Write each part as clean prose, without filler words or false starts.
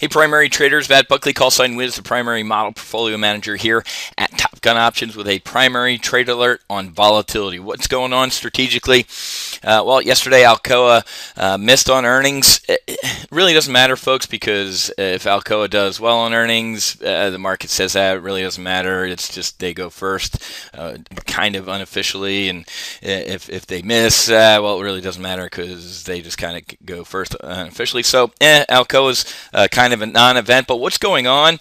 Hey, primary traders, Matt Buckley, call sign Wiz, the primary model portfolio manager here at Top Gun Options with a primary trade alert on volatility. What's going on strategically? Well, yesterday Alcoa missed on earnings. It really doesn't matter, folks, because if Alcoa does well on earnings, the market says that. It really doesn't matter. It's just they go first, kind of unofficially, and if they miss, well, it really doesn't matter because they just kind of go first unofficially. So, Alcoa's kind of a non-event. But what's going on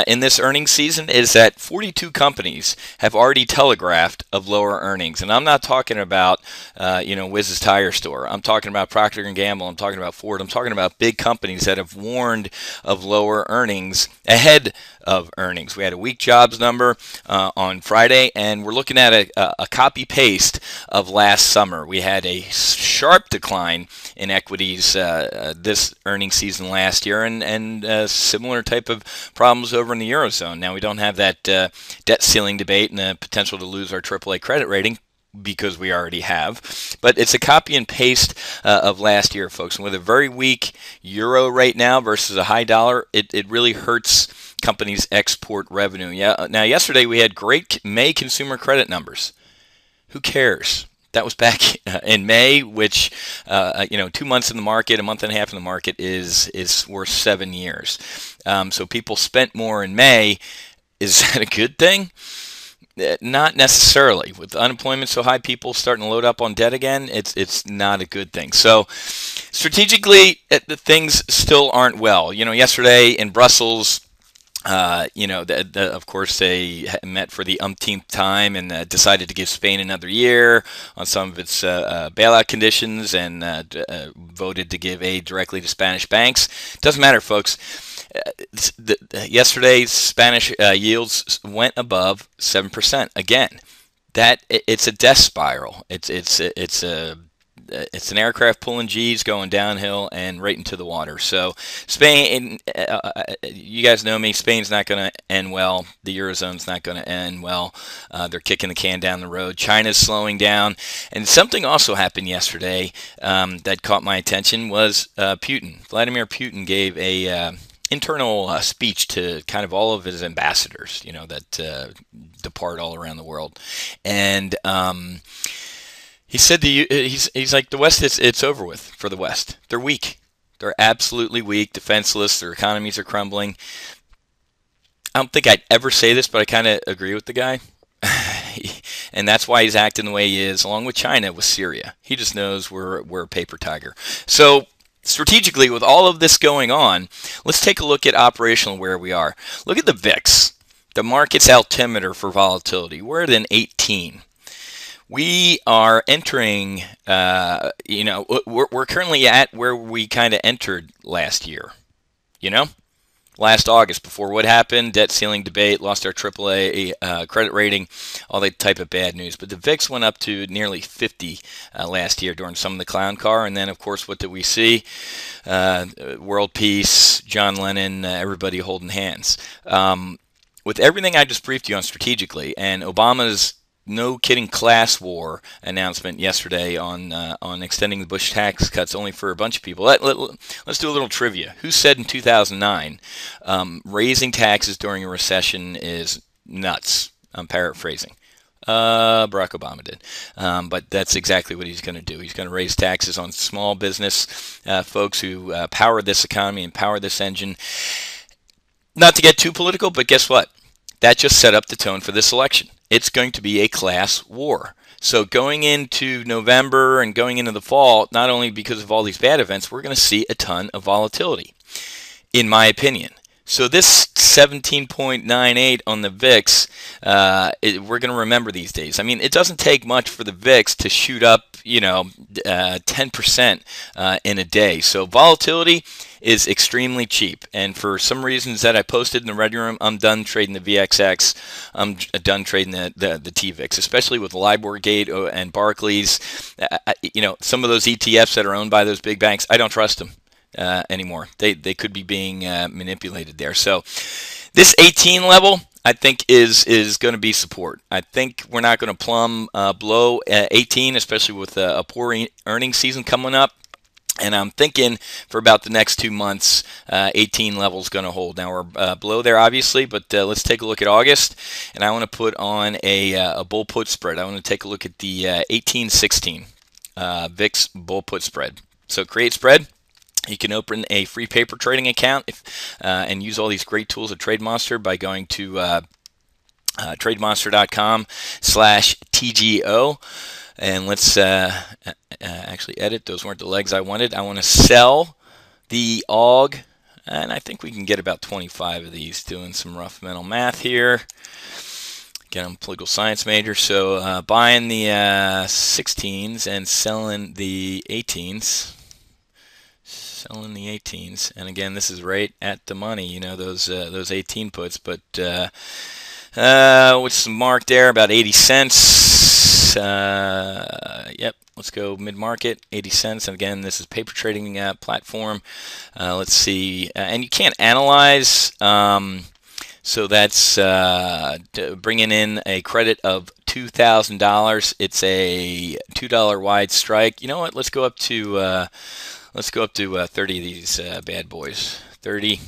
in this earnings season is that 42 companies have already telegraphed of lower earnings, and I'm not talking about Wiz's Tire Store. I'm talking about Procter & Gamble. I'm talking about Ford. I'm talking about big companies that have warned of lower earnings ahead of earnings. We had a weak jobs number on Friday, and we're looking at a copy paste of last summer. We had a sharp decline in equities this earnings season last year, and similar type of problems over in the Eurozone. Now, we don't have that debt ceiling debate and the potential to lose our AAA credit rating, because we already have, but it's a copy and paste of last year, folks. And with a very weak euro right now versus a high dollar, it really hurts companies' export revenue. Yeah. Now, yesterday we had great May consumer credit numbers. Who cares? That was back in May, which 2 months in the market, a month and a half in the market is worth 7 years. So people spent more in May. Is that a good thing? Not necessarily. With unemployment so high, people starting to load up on debt again, it's not a good thing. So strategically, the things still aren't well. Yesterday in Brussels, of course, they met for the umpteenth time and decided to give Spain another year on some of its bailout conditions, and voted to give aid directly to Spanish banks. Doesn't matter, folks. Yesterday's Spanish yields went above 7% again. It's a death spiral. It's an aircraft pulling G's going downhill and right into the water. So Spain, you guys know me, Spain's not going to end well. The Eurozone's not going to end well. They're kicking the can down the road. China's slowing down. And something also happened yesterday that caught my attention was Putin. Vladimir Putin gave a internal speech to kind of all of his ambassadors, that depart all around the world. And he said he's like, the West, it's over with for the West. They're weak. They're absolutely weak, defenseless. Their economies are crumbling. I don't think I'd ever say this, but I kind of agree with the guy. And that's why he's acting the way he is, along with China, with Syria. He just knows we're a paper tiger. So strategically, with all of this going on, let's take a look at operational where we are. Look at the VIX, the market's altimeter for volatility. We're at an 18. We are entering, we're currently at where we kind of entered last year, last August, before what happened, debt ceiling debate, lost our AAA credit rating, all that type of bad news. But the VIX went up to nearly 50 last year during some of the clown car. And then, of course, what did we see? World peace, John Lennon, everybody holding hands. With everything I just briefed you on strategically, and Obama's no kidding class war announcement yesterday on extending the Bush tax cuts only for a bunch of people. Let's do a little trivia. Who said in 2009 raising taxes during a recession is nuts? I'm paraphrasing. Barack Obama did. But that's exactly what he's going to do. He's going to raise taxes on small business folks who power this economy and power this engine. Not to get too political, but guess what? That just set up the tone for this election. It's going to be a class war. So going into November and going into the fall, not only because of all these bad events, we're going to see a ton of volatility, in my opinion. So this 17.98 on the VIX, we're going to remember these days. I mean, it doesn't take much for the VIX to shoot up, 10% in a day. So volatility is extremely cheap. And for some reasons that I posted in the Ready Room, I'm done trading the VXX. I'm done trading the TVIX, especially with LIBOR Gate and Barclays. Some of those ETFs that are owned by those big banks, I don't trust them anymore. They could be being manipulated there. So this 18 level, I think, is going to be support. I think we're not going to plumb below 18, especially with a poor earnings season coming up. And I'm thinking for about the next 2 months, 18 level is going to hold. Now we're below there, obviously, but let's take a look at August. And I want to put on a bull put spread. I want to take a look at the 1816 VIX bull put spread. So create spread. You can open a free paper trading account and use all these great tools at TradeMonster by going to trademonster.com/TGO. And let's actually edit. Those weren't the legs I wanted. I want to sell the AUG, and I think we can get about 25 of these, doing some rough mental math here. Again, I'm a political science major, so buying the 16s and selling the 18s. Selling the 18s, and again, this is right at the money. You know, those 18 puts, but with some mark there, about 80 cents. Yep, let's go mid-market, 80 cents. And again, this is paper trading platform. Let's see, and you can't analyze. So that's bringing in a credit of $2,000. It's a $2 wide strike. You know what? Let's go up to 30 of these bad boys. 30.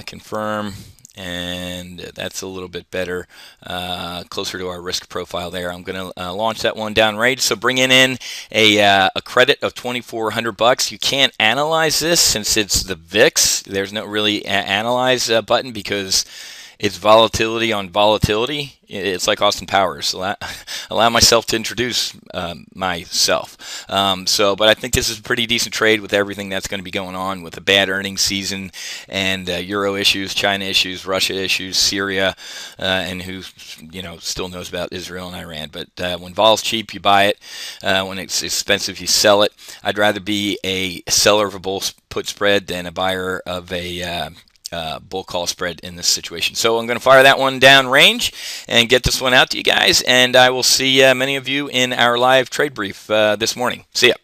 Confirm. And that's a little bit better, closer to our risk profile there. I'm going to launch that one down range. So bringing in a credit of $2,400. You can't analyze this since it's the VIX. There's no really analyze button because it's volatility on volatility. It's like Austin Powers. Allow myself to introduce myself. But I think this is a pretty decent trade with everything that's going to be going on with a bad earnings season and Euro issues, China issues, Russia issues, Syria, and who still knows about Israel and Iran. But when vol's cheap, you buy it. When it's expensive, you sell it. I'd rather be a seller of a bull put spread than a buyer of a bull call spread in this situation. So I'm going to fire that one down range and get this one out to you guys, and I will see many of you in our live trade brief this morning. See ya.